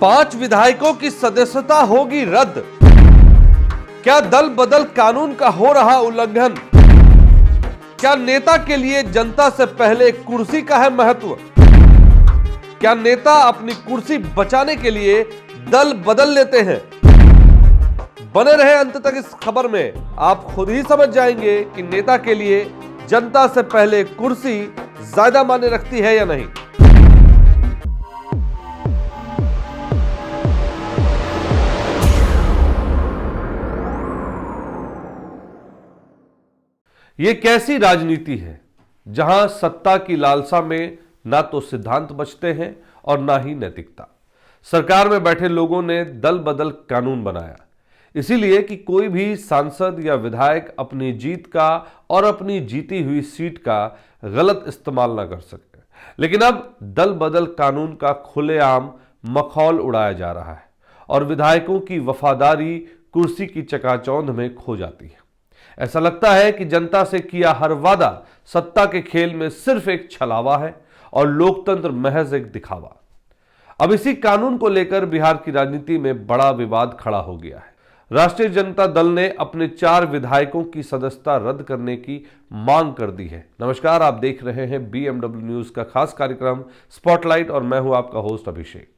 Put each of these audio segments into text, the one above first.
5 विधायकों की सदस्यता होगी रद्द। क्या दल बदल कानून का हो रहा उल्लंघन? क्या नेता के लिए जनता से पहले कुर्सी का है महत्व? क्या नेता अपनी कुर्सी बचाने के लिए दल बदल लेते हैं? बने रहे अंत तक इस खबर में, आप खुद ही समझ जाएंगे कि नेता के लिए जनता से पहले कुर्सी ज्यादा मायने रखती है या नहीं। ये कैसी राजनीति है जहां सत्ता की लालसा में ना तो सिद्धांत बचते हैं और ना ही नैतिकता। सरकार में बैठे लोगों ने दल बदल कानून बनाया इसीलिए कि कोई भी सांसद या विधायक अपनी जीत का और अपनी जीती हुई सीट का गलत इस्तेमाल ना कर सके। लेकिन अब दल बदल कानून का खुलेआम मखौल उड़ाया जा रहा है और विधायकों की वफादारी कुर्सी की चकाचौंध में खो जाती है। ऐसा लगता है कि जनता से किया हर वादा सत्ता के खेल में सिर्फ एक छलावा है और लोकतंत्र महज एक दिखावा। अब इसी कानून को लेकर बिहार की राजनीति में बड़ा विवाद खड़ा हो गया है। राष्ट्रीय जनता दल ने अपने 4 विधायकों की सदस्यता रद्द करने की मांग कर दी है। नमस्कार, आप देख रहे हैं BMW न्यूज का खास कार्यक्रम स्पॉटलाइट और मैं हूं आपका होस्ट अभिषेक।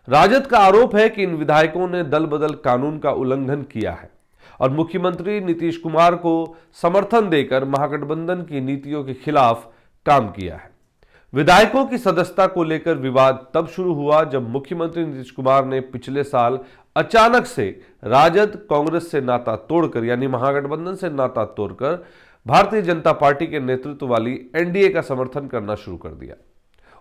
राजद का आरोप है कि इन विधायकों ने दल बदल कानून का उल्लंघन किया है और मुख्यमंत्री नीतीश कुमार को समर्थन देकर महागठबंधन की नीतियों के खिलाफ काम किया है। विधायकों की सदस्यता को लेकर विवाद तब शुरू हुआ जब मुख्यमंत्री नीतीश कुमार ने पिछले साल अचानक से राजद कांग्रेस से नाता तोड़कर यानी महागठबंधन से नाता तोड़कर भारतीय जनता पार्टी के नेतृत्व वाली NDA का समर्थन करना शुरू कर दिया।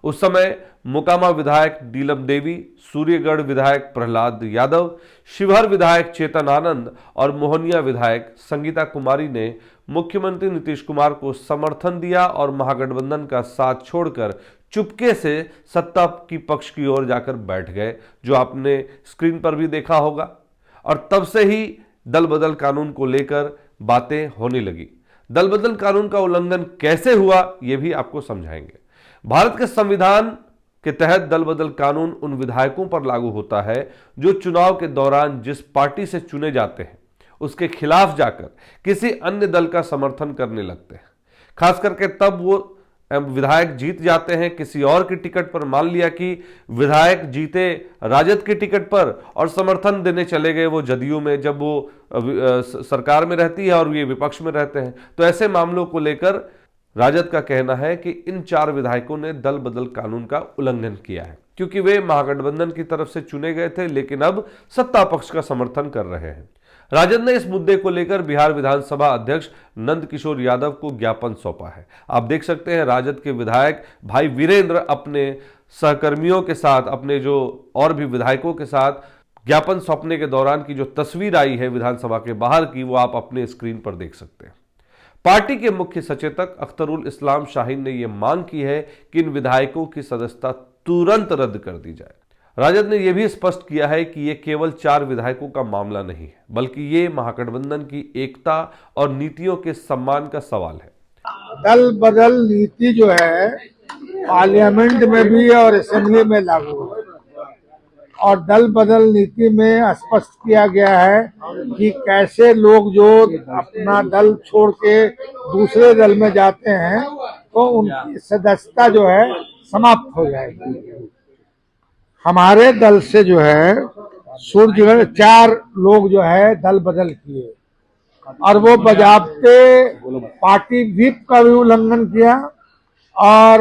उस समय मोकामा विधायक नीलम देवी, सूर्यगढ़ विधायक प्रहलाद यादव, शिवहर विधायक चेतन आनंद और मोहनिया विधायक संगीता कुमारी ने मुख्यमंत्री नीतीश कुमार को समर्थन दिया और महागठबंधन का साथ छोड़कर चुपके से सत्ता की पक्ष की ओर जाकर बैठ गए, जो आपने स्क्रीन पर भी देखा होगा। और तब से ही दल बदल कानून को लेकर बातें होने लगी। दल बदल कानून का उल्लंघन कैसे हुआ यह भी आपको समझाएंगे। भारत के संविधान के तहत दल बदल कानून उन विधायकों पर लागू होता है जो चुनाव के दौरान जिस पार्टी से चुने जाते हैं उसके खिलाफ जाकर किसी अन्य दल का समर्थन करने लगते हैं। खास करके तब वो विधायक जीत जाते हैं किसी और की टिकट पर। मान लिया कि विधायक जीते राजद की टिकट पर और समर्थन देने चले गए वो जदयू में, जब वो सरकार में रहती है और ये विपक्ष में रहते हैं। तो ऐसे मामलों को लेकर राजद का कहना है कि इन 4 विधायकों ने दल बदल कानून का उल्लंघन किया है क्योंकि वे महागठबंधन की तरफ से चुने गए थे लेकिन अब सत्ता पक्ष का समर्थन कर रहे हैं। राजद ने इस मुद्दे को लेकर बिहार विधानसभा अध्यक्ष नंद किशोर यादव को ज्ञापन सौंपा है। आप देख सकते हैं राजद के विधायक भाई वीरेंद्र अपने सहकर्मियों के साथ, अपने जो और भी विधायकों के साथ ज्ञापन सौंपने के दौरान की जो तस्वीर आई है विधानसभा के बाहर की, वो आप अपने स्क्रीन पर देख सकते हैं। पार्टी के मुख्य सचेतक अख्तरुल इस्लाम शाहीन ने यह मांग की है कि इन विधायकों की सदस्यता तुरंत रद्द कर दी जाए। राजद ने यह भी स्पष्ट किया है कि यह केवल 4 विधायकों का मामला नहीं है बल्कि ये महागठबंधन की एकता और नीतियों के सम्मान का सवाल है। दल बदल नीति जो है पार्लियामेंट में भी और असेंबली में लागू है और दल बदल नीति में स्पष्ट किया गया है कि कैसे लोग जो अपना दल छोड़ के दूसरे दल में जाते हैं तो उनकी सदस्यता जो है समाप्त हो जाएगी। हमारे दल से जो है सूर्यगढ़ 4 लोग जो है दल बदल किए और वो बजाबते पार्टी व्हिप का भी उल्लंघन किया और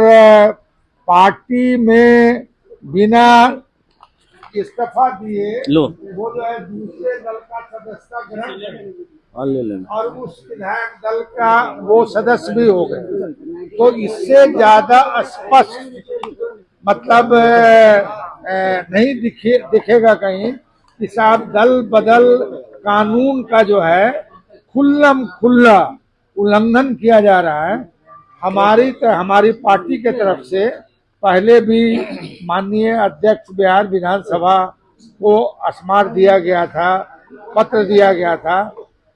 पार्टी में बिना इस्तीफा दिए वो जो है दूसरे दल का सदस्यता ग्रहण करेंगे और उस विधायक दल का वो सदस्य भी हो गए। तो इससे ज्यादा स्पष्ट मतलब नहीं दिखेगा कहीं कि साहब दल बदल कानून का जो है खुल्लम खुल्ला उल्लंघन किया जा रहा है। हमारी पार्टी के तरफ से पहले भी माननीय अध्यक्ष बिहार विधानसभा को स्मारक दिया गया था, पत्र दिया गया था।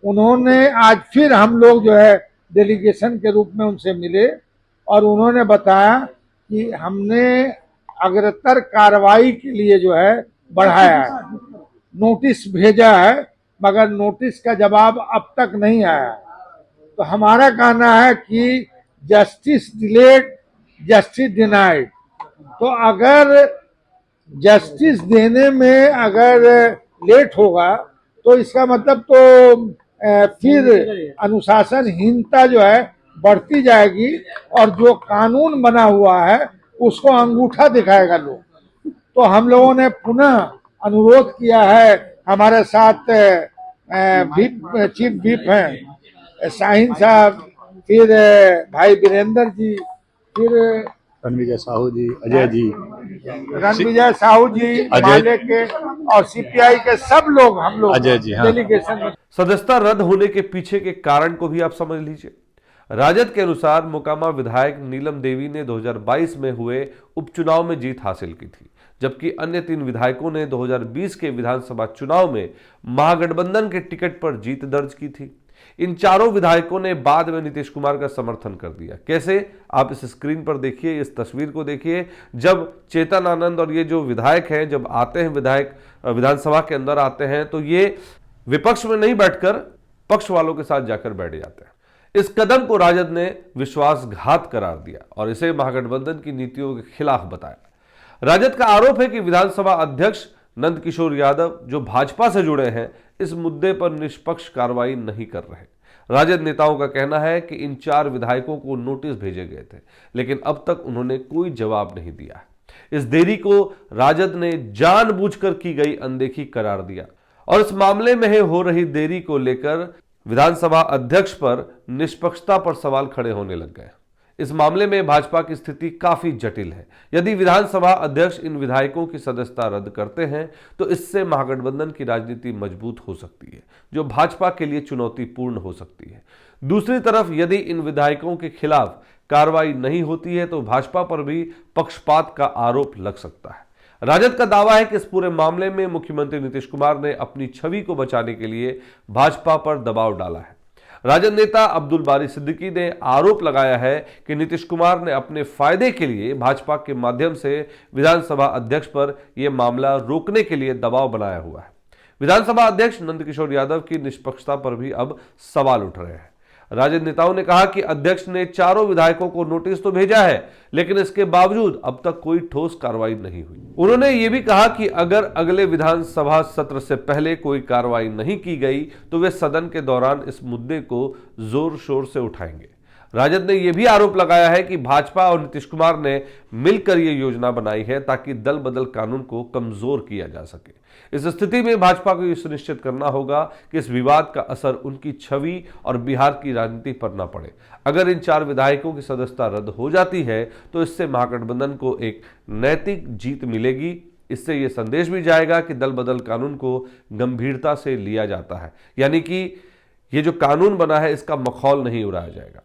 उन्होंने आज फिर हम लोग जो है डेलीगेशन के रूप में उनसे मिले और उन्होंने बताया कि हमने अग्रतर कार्रवाई के लिए जो है बढ़ाया है, नोटिस भेजा है, मगर नोटिस का जवाब अब तक नहीं आया। तो हमारा कहना है कि जस्टिस डिलेड जस्टिस डिनाइड। तो अगर जस्टिस देने में अगर लेट होगा तो इसका मतलब तो फिर अनुशासनहीनता जो है बढ़ती जाएगी और जो कानून बना हुआ है उसको अंगूठा दिखाएगा लोग। तो हम लोगों ने पुनः अनुरोध किया है, हमारे साथ चीफ व्हिप हैं शाहीन साहब, फिर भाई वीरेंद्र जी, फिर रणविजय साहू जी, अजय जी, रणविजय साहू जी, माले के और सीपीआई के सब लोग, हम लोग अजय जी, हाँ। डेलीगेशन में। सदस्यता रद्द होने के पीछे के कारण को भी आप समझ लीजिए। राजद के अनुसार मोकामा विधायक नीलम देवी ने 2022 में हुए उपचुनाव में जीत हासिल की थी, जबकि अन्य 3 विधायकों ने 2020 के विधानसभा चुनाव में महागठबंधन के टिकट पर जीत दर्ज की थी। इन चारों विधायकों ने बाद में नीतीश कुमार का समर्थन कर दिया। कैसे, आप इस स्क्रीन पर देखिए, इस तस्वीर को देखिए। जब चेतन आनंद और ये जो विधायक हैं, जब आते हैं विधायक विधानसभा के अंदर आते हैं, तो ये विपक्ष में नहीं बैठकर पक्ष वालों के साथ जाकर बैठ जाते हैं। इस कदम को राजद ने विश्वासघात करार दिया और इसे महागठबंधन की नीतियों के खिलाफ बताया। राजद का आरोप है कि विधानसभा अध्यक्ष नंदकिशोर यादव, जो भाजपा से जुड़े हैं, इस मुद्दे पर निष्पक्ष कार्रवाई नहीं कर रहे। राजद नेताओं का कहना है कि इन 4 विधायकों को नोटिस भेजे गए थे, लेकिन अब तक उन्होंने कोई जवाब नहीं दिया। इस देरी को राजद ने जानबूझकर की गई अनदेखी करार दिया और इस मामले में हो रही देरी को लेकर विधानसभा अध्यक्ष पर निष्पक्षता पर सवाल खड़े होने लग गए। इस मामले में भाजपा की स्थिति काफी जटिल है। यदि विधानसभा अध्यक्ष इन विधायकों की सदस्यता रद्द करते हैं तो इससे महागठबंधन की राजनीति मजबूत हो सकती है, जो भाजपा के लिए चुनौतीपूर्ण हो सकती है। दूसरी तरफ यदि इन विधायकों के खिलाफ कार्रवाई नहीं होती है तो भाजपा पर भी पक्षपात का आरोप लग सकता है। राजद का दावा है कि इस पूरे मामले में मुख्यमंत्री नीतीश कुमार ने अपनी छवि को बचाने के लिए भाजपा पर दबाव डाला है। राजद नेता अब्दुल बारी सिद्दीकी ने आरोप लगाया है कि नीतीश कुमार ने अपने फायदे के लिए भाजपा के माध्यम से विधानसभा अध्यक्ष पर यह मामला रोकने के लिए दबाव बनाया हुआ है। विधानसभा अध्यक्ष नंदकिशोर यादव की निष्पक्षता पर भी अब सवाल उठ रहे हैं। राजद नेताओं ने कहा कि अध्यक्ष ने चारों विधायकों को नोटिस तो भेजा है, लेकिन इसके बावजूद अब तक कोई ठोस कार्रवाई नहीं हुई। उन्होंने ये भी कहा कि अगर अगले विधानसभा सत्र से पहले कोई कार्रवाई नहीं की गई तो वे सदन के दौरान इस मुद्दे को जोर शोर से उठाएंगे। राजद ने यह भी आरोप लगाया है कि भाजपा और नीतीश कुमार ने मिलकर यह योजना बनाई है ताकि दल बदल कानून को कमजोर किया जा सके। इस स्थिति में भाजपा को यह सुनिश्चित करना होगा कि इस विवाद का असर उनकी छवि और बिहार की राजनीति पर न पड़े। अगर इन 4 विधायकों की सदस्यता रद्द हो जाती है तो इससे महागठबंधन को एक नैतिक जीत मिलेगी। इससे यह संदेश भी जाएगा कि दल बदल कानून को गंभीरता से लिया जाता है, यानी कि ये जो कानून बना है इसका मखौल नहीं उड़ाया जाएगा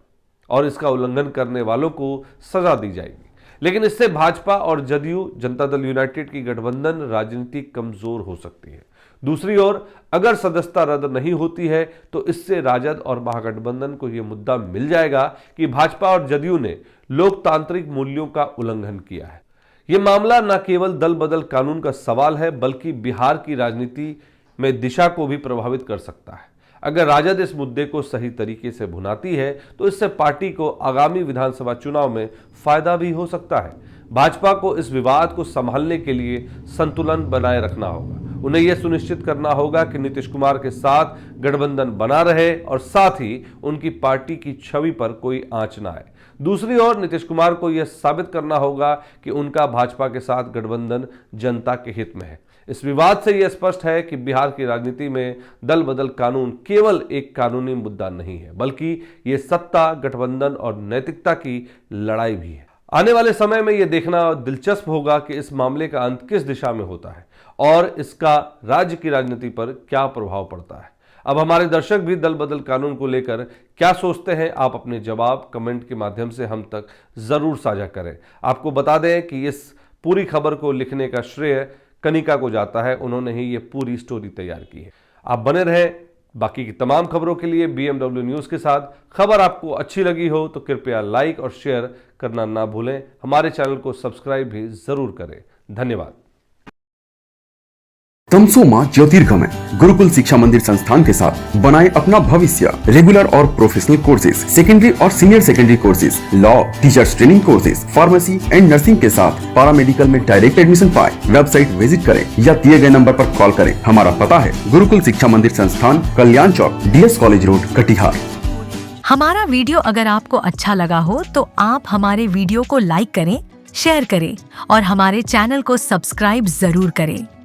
और इसका उल्लंघन करने वालों को सजा दी जाएगी। लेकिन इससे भाजपा और जदयू जनता दल यूनाइटेड की गठबंधन राजनीति कमजोर हो सकती है। दूसरी ओर अगर सदस्यता रद्द नहीं होती है तो इससे राजद और महागठबंधन को यह मुद्दा मिल जाएगा कि भाजपा और जदयू ने लोकतांत्रिक मूल्यों का उल्लंघन किया है। यह मामला न केवल दल बदल कानून का सवाल है बल्कि बिहार की राजनीति में दिशा को भी प्रभावित कर सकता है। अगर राजद इस मुद्दे को सही तरीके से भुनाती है तो इससे पार्टी को आगामी विधानसभा चुनाव में फायदा भी हो सकता है। भाजपा को इस विवाद को संभालने के लिए संतुलन बनाए रखना होगा। उन्हें यह सुनिश्चित करना होगा कि नीतीश कुमार के साथ गठबंधन बना रहे और साथ ही उनकी पार्टी की छवि पर कोई आंच न आए। दूसरी ओर नीतीश कुमार को यह साबित करना होगा कि उनका भाजपा के साथ गठबंधन जनता के हित में है। इस विवाद से यह स्पष्ट है कि बिहार की राजनीति में दल बदल कानून केवल एक कानूनी मुद्दा नहीं है, बल्कि यह सत्ता, गठबंधन और नैतिकता की लड़ाई भी है। आने वाले समय में यह देखना दिलचस्प होगा कि इस मामले का अंत किस दिशा में होता है और इसका राज्य की राजनीति पर क्या प्रभाव पड़ता है। अब हमारे दर्शक भी दल बदल कानून को लेकर क्या सोचते हैं, आप अपने जवाब कमेंट के माध्यम से हम तक जरूर साझा करें। आपको बता दें कि इस पूरी खबर को लिखने का श्रेय कनिका को जाता है, उन्होंने ही ये पूरी स्टोरी तैयार की है। आप बने रहें बाकी की तमाम खबरों के लिए BMW न्यूज़ के साथ। खबर आपको अच्छी लगी हो तो कृपया लाइक और शेयर करना ना भूलें। हमारे चैनल को सब्सक्राइब भी जरूर करें। धन्यवाद। तमसोमा ज्योतिर्गमय गुरुकुल शिक्षा मंदिर संस्थान के साथ बनाए अपना भविष्य। रेगुलर और प्रोफेशनल कोर्सेज, सेकेंडरी और senior secondary courses, law, teachers training courses, pharmacy and nursing के साथ पैरामेडिकल में डायरेक्ट एडमिशन पाए। वेबसाइट विजिट करें या दिए गए नंबर पर कॉल करें। हमारा पता है गुरुकुल शिक्षा मंदिर संस्थान, कल्याण चौक, DS कॉलेज रोड, कटिहार। हमारा वीडियो अगर आपको अच्छा लगा हो तो आप हमारे वीडियो को लाइक करें, शेयर करें और हमारे चैनल को सब्सक्राइब जरूर करें।